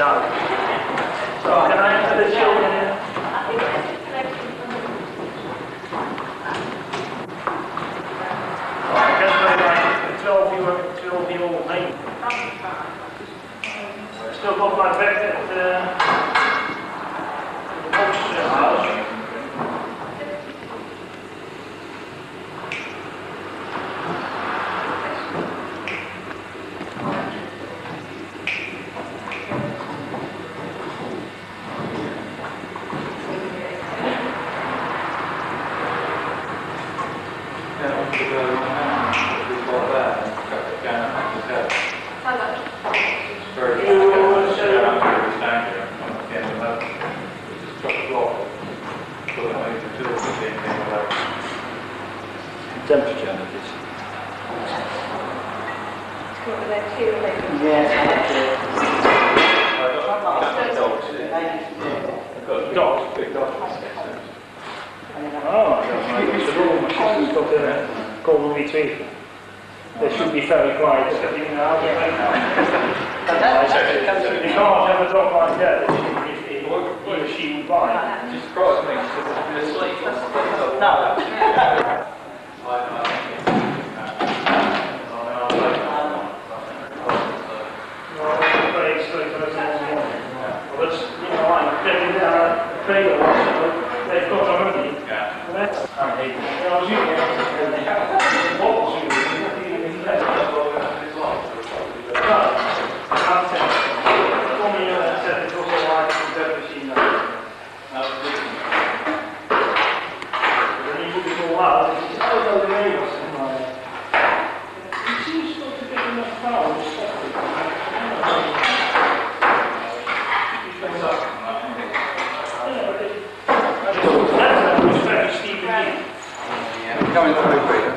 done. So can I enter the children in? I guess they like 12-year-old mate. Still got my back at the house. Temperature, please. Dogs. Big dogs. Oh, it's a little machine. You've got a golden retriever. They should be very quiet. You can't have a dog like that if he or she would buy. Just cross me, because it's asleep. No. They've got already. I hate Coming through, Peter.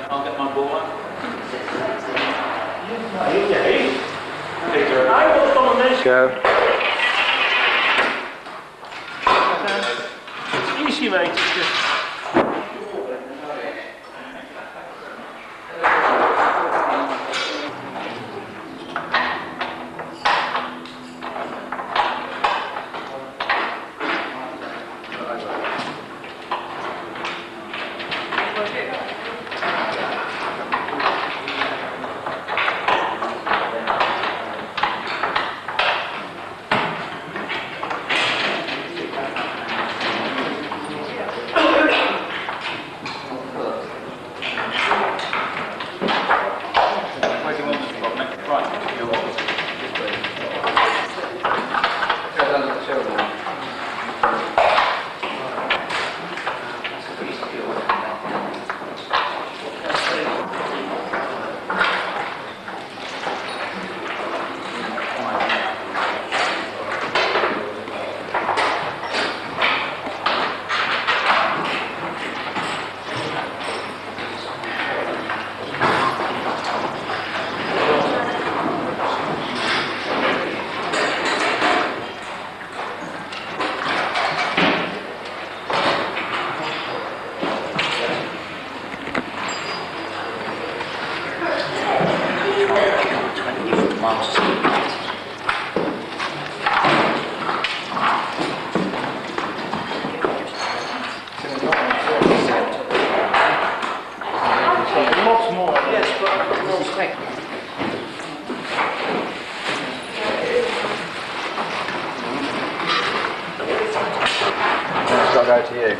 I'll get my ball out. Go. It's easy, mate. It's just... Lots more. Yes, but no spec. It's got to go to you.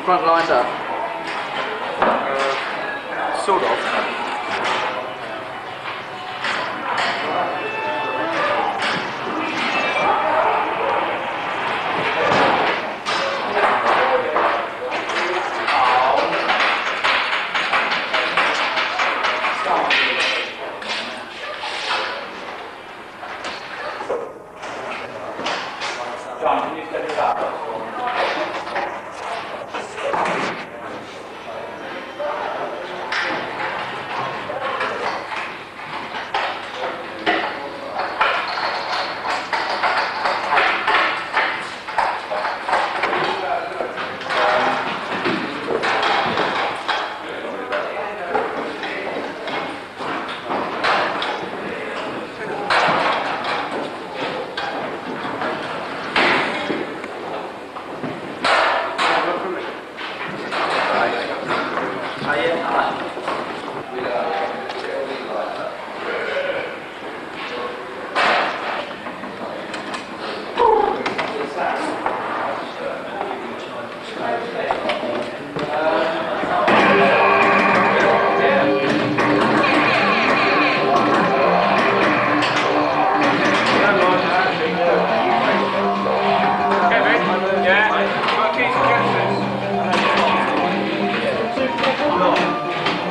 Front lines up. Sort of. John, can you set it up?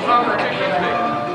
It's not for 250.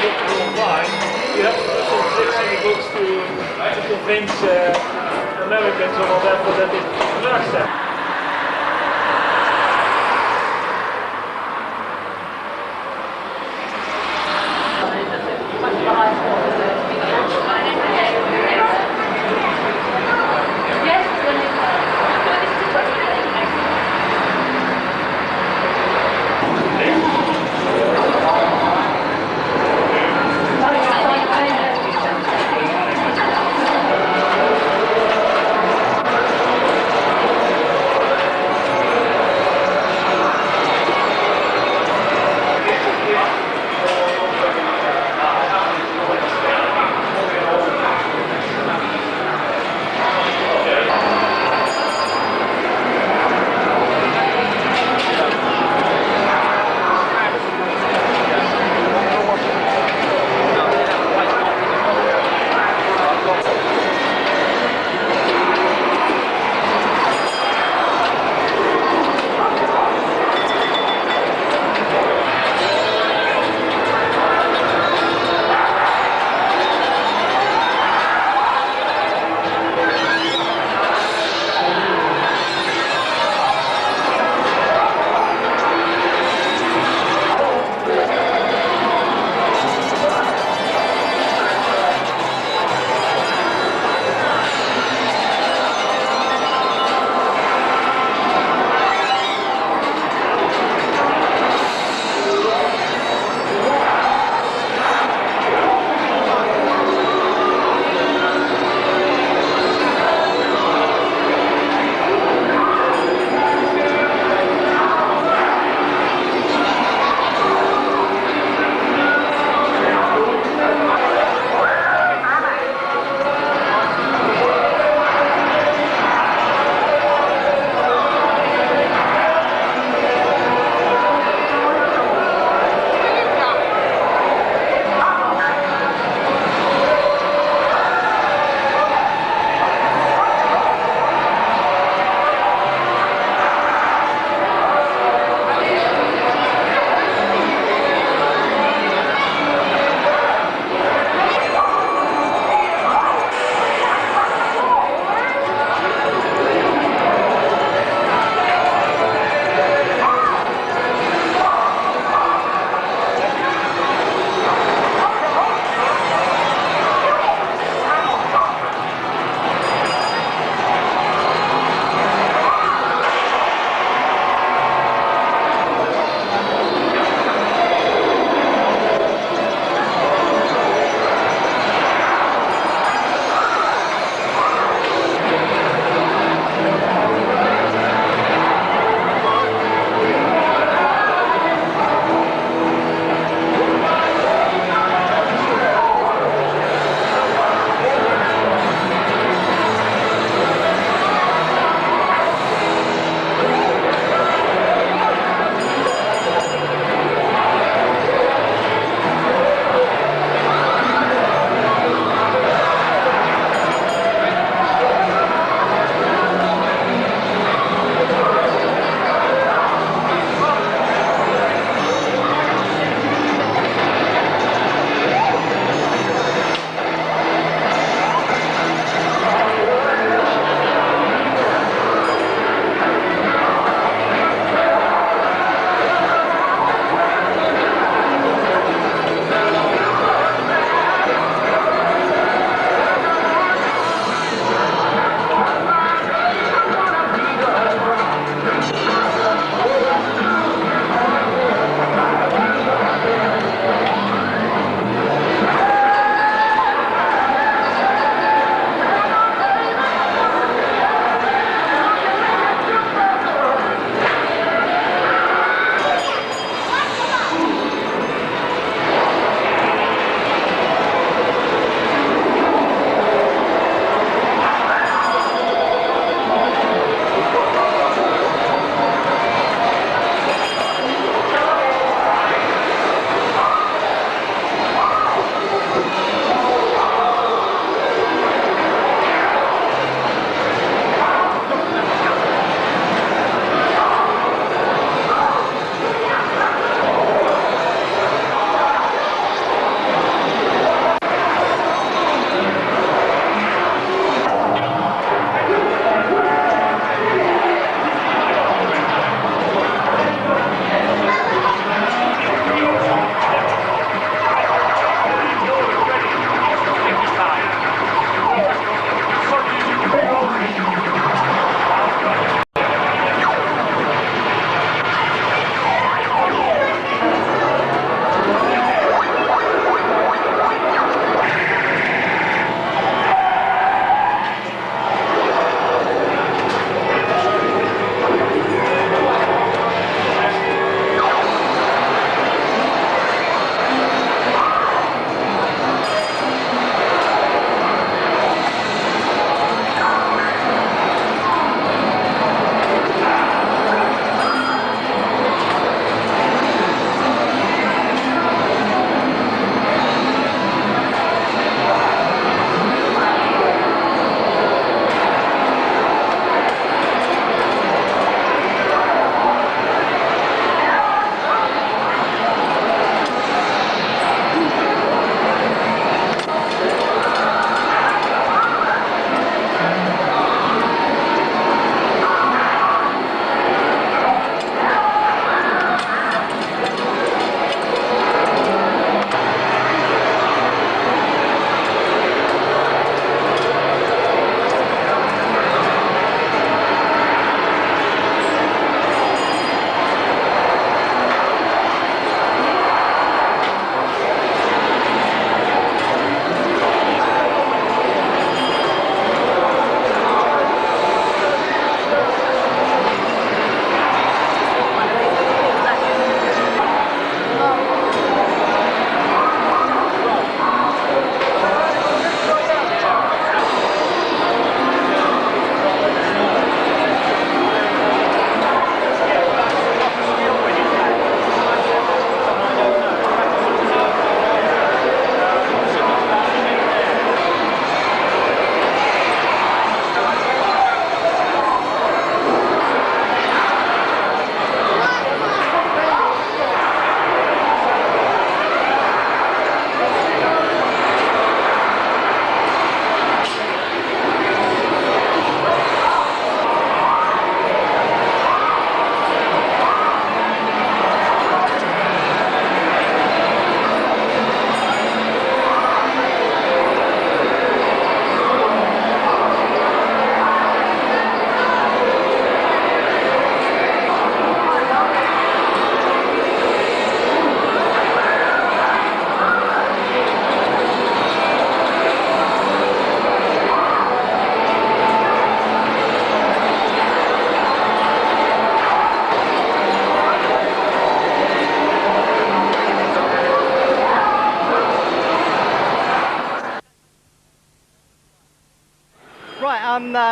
book to online, you have to put some tricks in the books to convince Americans or whatever that it works then.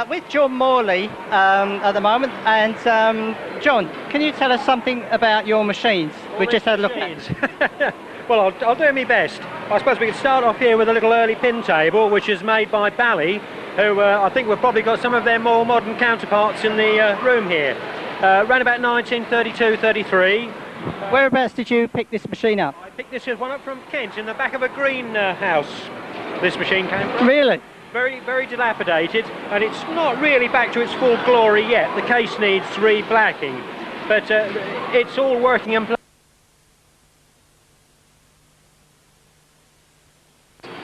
with John Morley at the moment, and John, can you tell us something about your machines? We just had a look at. Well, I'll do my best. I suppose we could start off here with a little early pin table, which is made by Bally, who I think we've probably got some of their more modern counterparts in the room here. Around about 1932-33. Whereabouts did you pick this machine up? I picked this one up from Kent, in the back of a greenhouse. This machine came from. Really? Very, very dilapidated, and it's not really back to its full glory yet. The case needs re-blacking, but it's all working in place.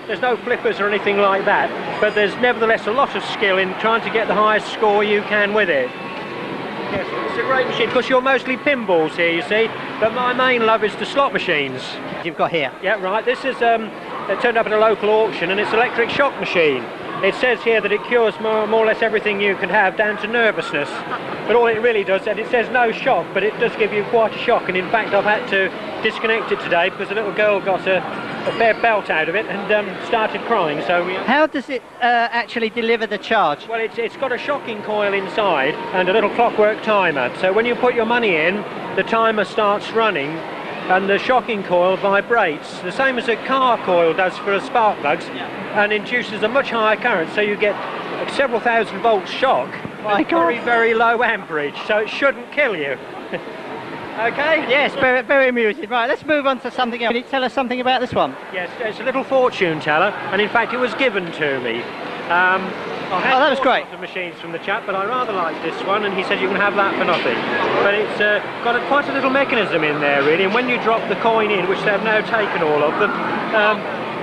There's no flippers or anything like that, but there's nevertheless a lot of skill in trying to get the highest score you can with it. Yes, it's a great machine, because you're mostly pinballs here, you see, but my main love is the slot machines. You've got here? Yeah, right. This is it turned up at a local auction, and it's an electric shock machine. It says here that it cures more or less everything you can have down to nervousness, but all it really does, and it says no shock, but it does give you quite a shock, and in fact I've had to disconnect it today because a little girl got a fair belt out of it and started crying. So how does it actually deliver the charge? Well, it's got a shocking coil inside and a little clockwork timer, so when you put your money in, the timer starts running and the shocking coil vibrates, the same as a car coil does for a spark plugs, and induces a much higher current, so you get several thousand volts shock at very, very low amperage, so it shouldn't kill you. Okay? Yes, very, very amusing. Right, let's move on to something else. Can you tell us something about this one? Yes, it's a little fortune teller, and in fact it was given to me. That was great. Lots of machines from the chap, but I rather liked this one, and he said you can have that for nothing. But it's got quite a little mechanism in there, really, and when you drop the coin in, which they've now taken all of them,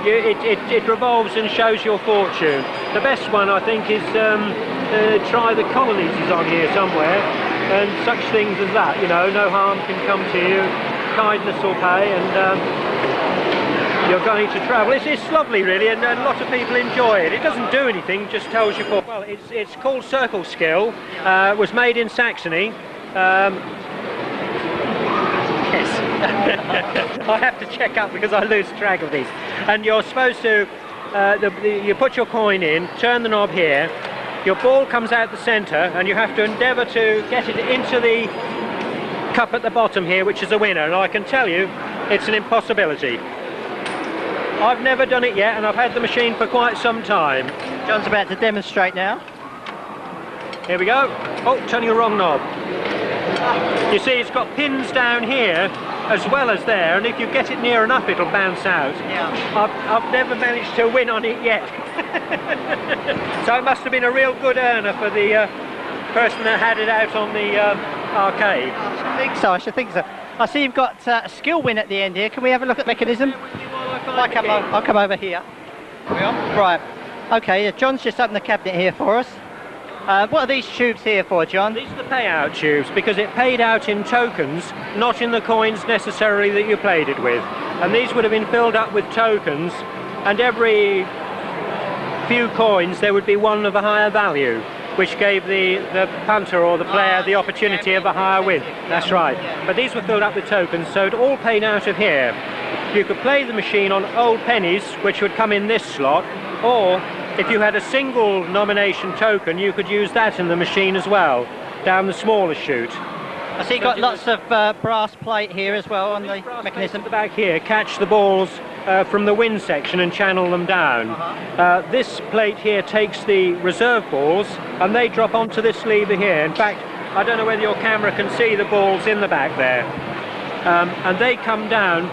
it revolves and shows your fortune. The best one, I think, is Try the Colonies is on here somewhere, and such things as that, you know, no harm can come to you, kindness will pay, and you're going to travel. It's lovely, really, and a lot of people enjoy it. It doesn't do anything, just tells you. Well, it's called Circle Skill. Was made in Saxony. Yes. I have to check up because I lose track of these. And you're supposed to, you put your coin in, turn the knob here, your ball comes out the centre, and you have to endeavour to get it into the cup at the bottom here, which is a winner. And I can tell you, it's an impossibility. I've never done it yet, and I've had the machine for quite some time. John's about to demonstrate now. Here we go. Oh, turning the wrong knob. You see, it's got pins down here as well as there, and if you get it near enough, it'll bounce out. Yeah. I've never managed to win on it yet. So it must have been a real good earner for the person that had it out on the arcade. I should think so. I see you've got a skill win at the end here. Can we have a look at the mechanism? I'll come over here. Right. Okay, John's just opened the cabinet here for us. What are these tubes here for, John? These are the payout tubes, because it paid out in tokens, not in the coins necessarily that you played it with. And these would have been filled up with tokens, and every few coins there would be one of a higher value, which gave the punter or the player the opportunity of a higher win. That's right. But these were filled up with tokens, so it all paid out of here. You could play the machine on old pennies, which would come in this slot, or if you had a single nomination token, you could use that in the machine as well, down the smaller chute. I see you've got lots of brass plate here as well on the mechanism. At the back here catch the balls from the win section and channel them down. This plate here takes the reserve balls, and they drop onto this lever here. In fact, I don't know whether your camera can see the balls in the back there. And they come down,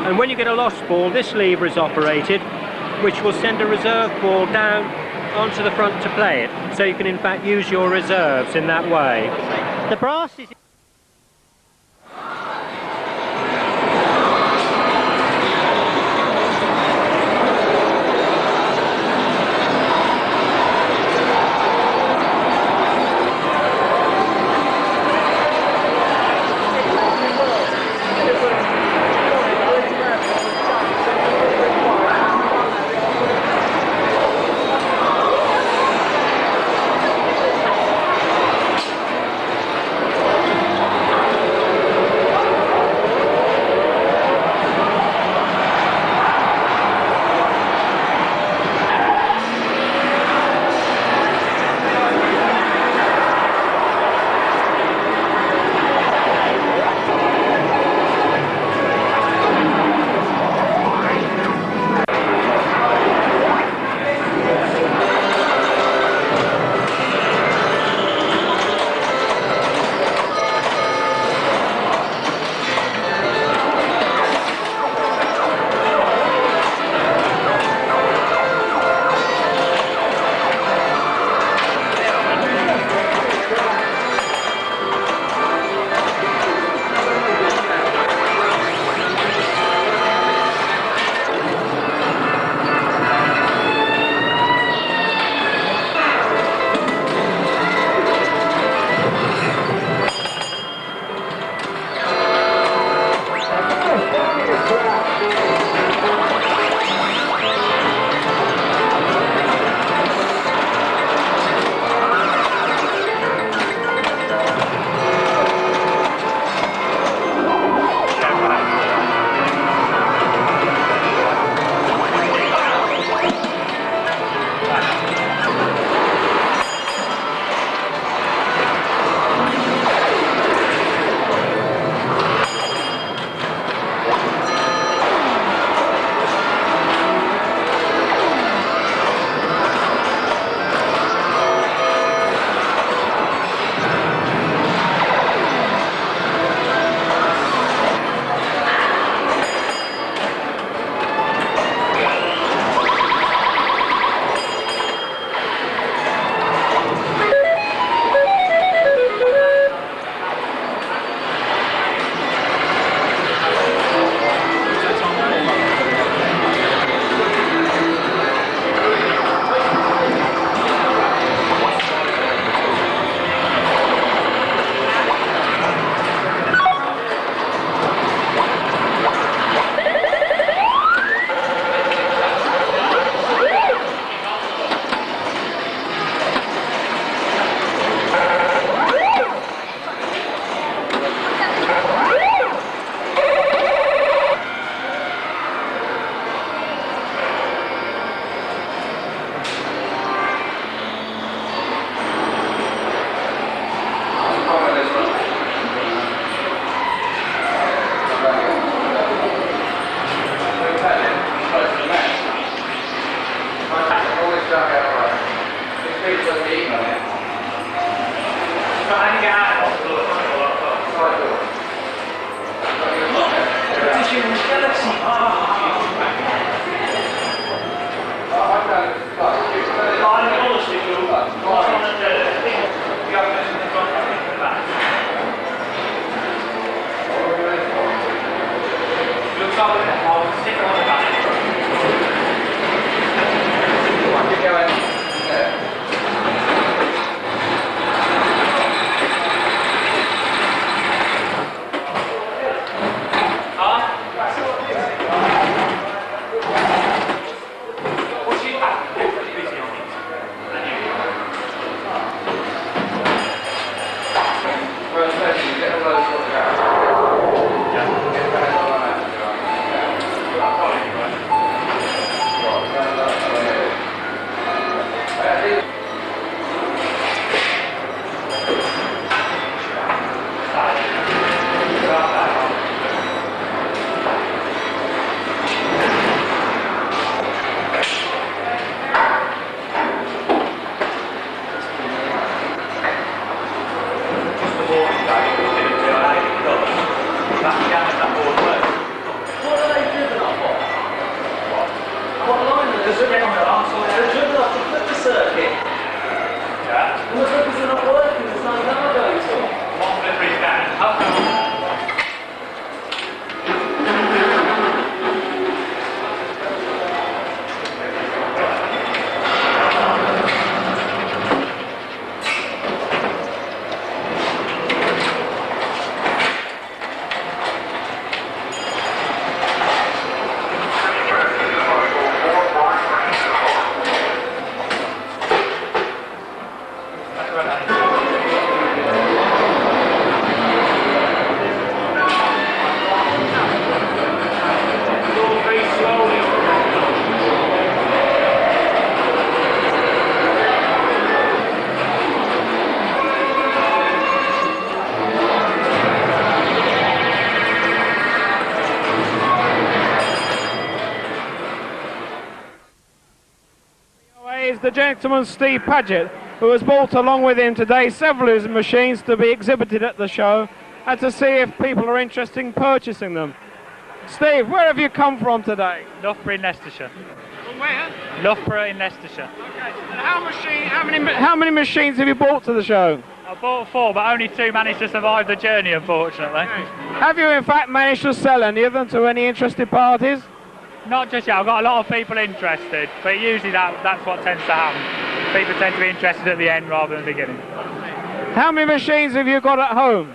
and when you get a lost ball, this lever is operated, which will send a reserve ball down onto the front to play it. So you can in fact use your reserves in that way. The brass is... Is the gentleman Steve Paget, who has brought along with him today several of his machines to be exhibited at the show and to see if people are interested in purchasing them. Steve, where have you come from today? Loughborough in Leicestershire. From where? Loughborough in Leicestershire. Okay. And how many machines have you brought to the show? I bought 4, but only 2 managed to survive the journey, unfortunately. Okay. Have you in fact managed to sell any of them to any interested parties? Not just yet. I've got a lot of people interested, but usually that's what tends to happen. People tend to be interested at the end rather than the beginning. How many machines have you got at home?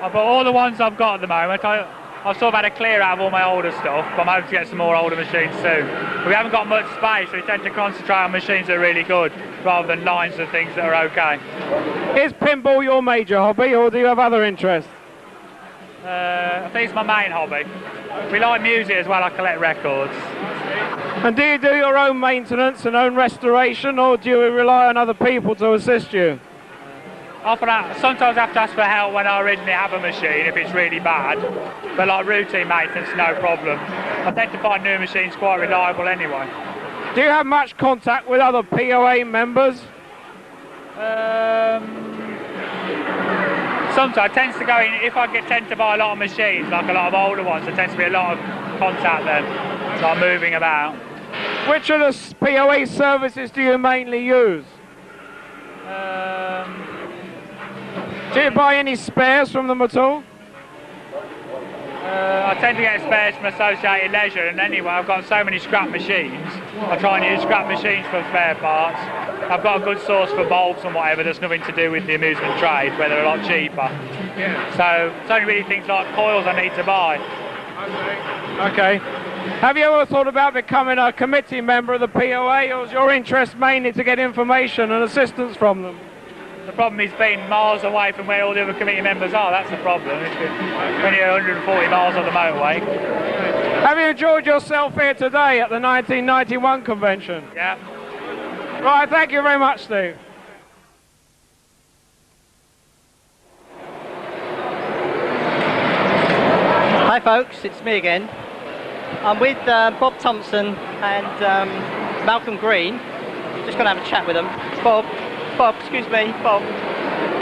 I've got all the ones I've got at the moment. I've sort of had a clear out of all my older stuff, but I'm hoping to get some more older machines soon. But we haven't got much space, so we tend to concentrate on machines that are really good, rather than lines of things that are okay. Is pinball your major hobby, or do you have other interests? I think it's my main hobby. We like music as well, I collect records. And do you do your own maintenance and own restoration, or do you rely on other people to assist you? Sometimes I have to ask for help when I originally have a machine, if it's really bad. But like routine maintenance, no problem. I tend to find new machines quite reliable anyway. Do you have much contact with other POA members? Sometimes I tend to go in, if I tend to buy a lot of machines, like a lot of older ones, there tends to be a lot of contact then, so I'm moving about. Which of the POA services do you mainly use? Do you buy any spares from them at all? I tend to get spares from Associated Leisure, and anyway, I've got so many scrap machines. I try and use scrap machines for spare parts. I've got a good source for bulbs and whatever. There's nothing to do with the amusement trade, where they're a lot cheaper. Yeah. So it's only really things like coils I need to buy. Okay. Have you ever thought about becoming a committee member of the POA, or is your interest mainly to get information and assistance from them? The problem is being miles away from where all the other committee members are. That's the problem. It's only 140 miles on the motorway. Have you enjoyed yourself here today at the 1991 convention? Yeah. Right, thank you very much, Steve. Hi folks, it's me again. I'm with Bob Thompson and Malcolm Green. Just going to have a chat with them. Bob, excuse me, Bob,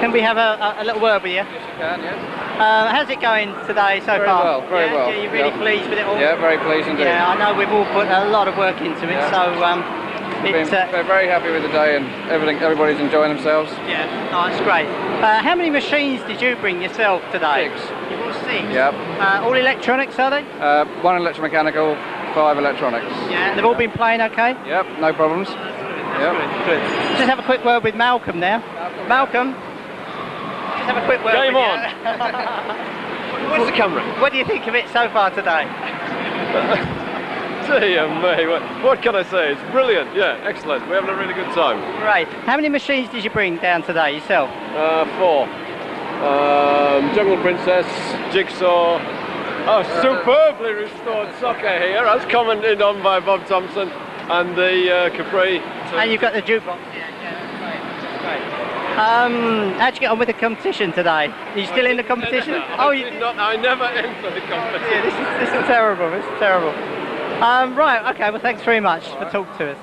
can we have a little word with you? Yes, you can, yes. How's it going today so Very far? well, very Yeah? well. Yeah, you're really Yep. pleased with it all? Yeah, very pleased indeed. Yeah, I know we've all put a lot of work into it, Yeah. so it's... We're very happy with the day and everybody's enjoying themselves. yeah, no, it's great. How many machines did you bring yourself today? 6. You brought 6? Yep. All electronics, are they? 1 electromechanical, 5 electronics. Yeah, they've all been playing okay? Yep, no problems. Yep. Good. Just have a quick word with Malcolm now. Malcolm, just have a quick word Game with on. you. Where's the camera? What do you think of it so far today? Dear me, what can I say? It's brilliant, yeah, excellent. We're having a really good time. Great. How many machines did you bring down today yourself? 4. Jungle Princess, Jigsaw, superbly restored soccer here, as commented on by Bob Thompson, and the Capri. And you've got the jukebox. Yeah, that's great. How'd you get on with the competition today? Are you still in the competition? I never enter the competition. Yeah, this is terrible. This is terrible. Right. Okay. Well, thanks very much for talking to us.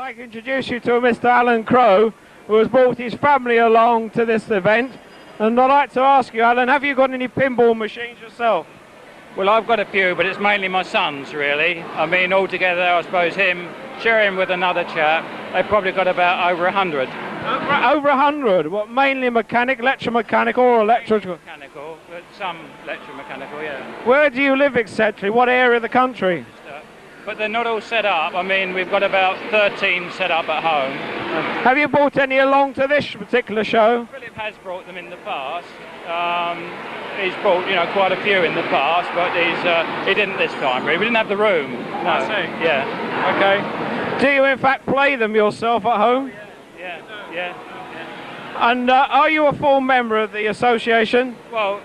like to introduce you to Mr. Alan Crowe, who has brought his family along to this event. And I'd like to ask you, Alan, have you got any pinball machines yourself? Well, I've got a few, but it's mainly my sons, really. I mean, altogether, I suppose him, sharing with another chap, they've probably got about over 100. Over 100? What, mainly mechanic, electromechanical or electrical? Mechanical, but some electromechanical, yeah. Where do you live exactly? What area of the country? But they're not all set up. I mean, we've got about 13 set up at home. Have you brought any along to this particular show? Philip has brought them in the past. He's brought, you know, quite a few in the past, but he didn't this time, really. We didn't have the room. No. I see. Yeah. Okay. Do you in fact play them yourself at home? Yeah. And are you a full member of the association? Well,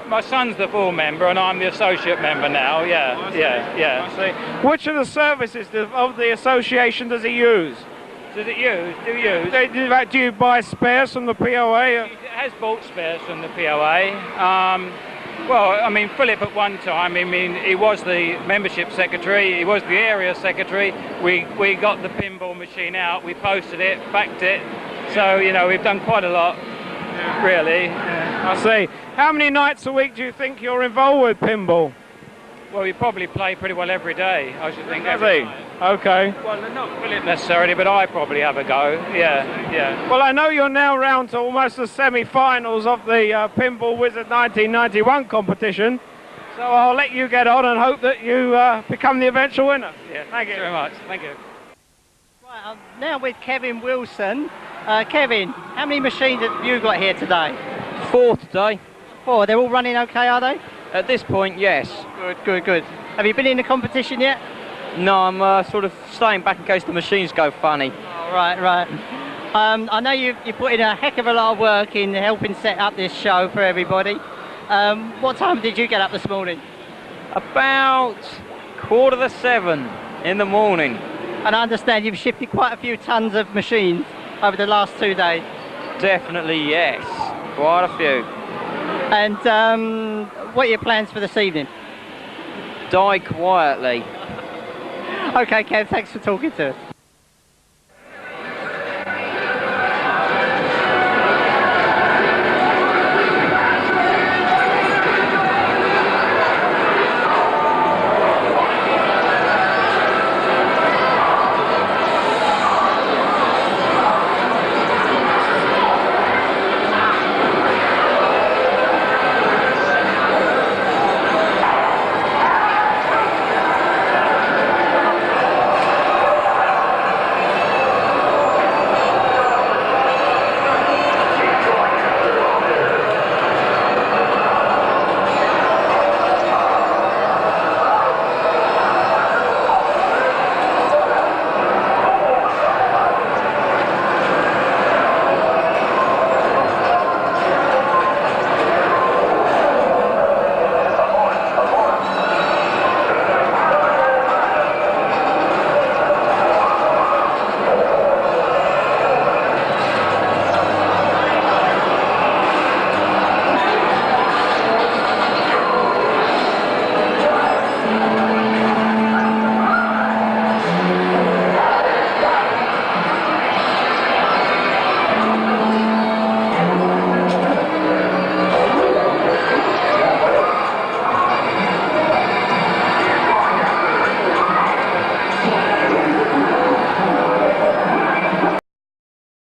my son's the full member and I'm the associate member now, yeah. I see. Which of the services of the association does he use? Does it use? Do you use? Do you buy spares from the POA? He has bought spares from the POA. Well, I mean, Philip at one time, I mean, he was the membership secretary, he was the area secretary. We got the pinball machine out, we posted it, backed it. So, you know, we've done quite a lot, really. I see. How many nights a week do you think you're involved with pinball? Well, we probably play pretty well every day, I should think. Every night. Okay. Well, not Philip necessarily, but I probably have a go. Yeah. Well, I know you're now round to almost the semi-finals of the Pinball Wizard 1991 competition, so I'll let you get on and hope that you become the eventual winner. Yeah, thank you very much. Thank you. Right, I'm now with Kevin Wilson. Kevin, how many machines have you got here today? 4 today. 4. They're all running okay, are they? At this point, yes. Good. Have you been in the competition yet? No, I'm sort of staying back in case the machines go funny. Oh, right. I know you put in a heck of a lot of work in helping set up this show for everybody. What time did you get up this morning? About 6:45 in the morning. And I understand you've shifted quite a few tons of machines over the last 2 days. Definitely, yes. Quite a few. And what are your plans for this evening? Die quietly. Okay, Kev, thanks for talking to us.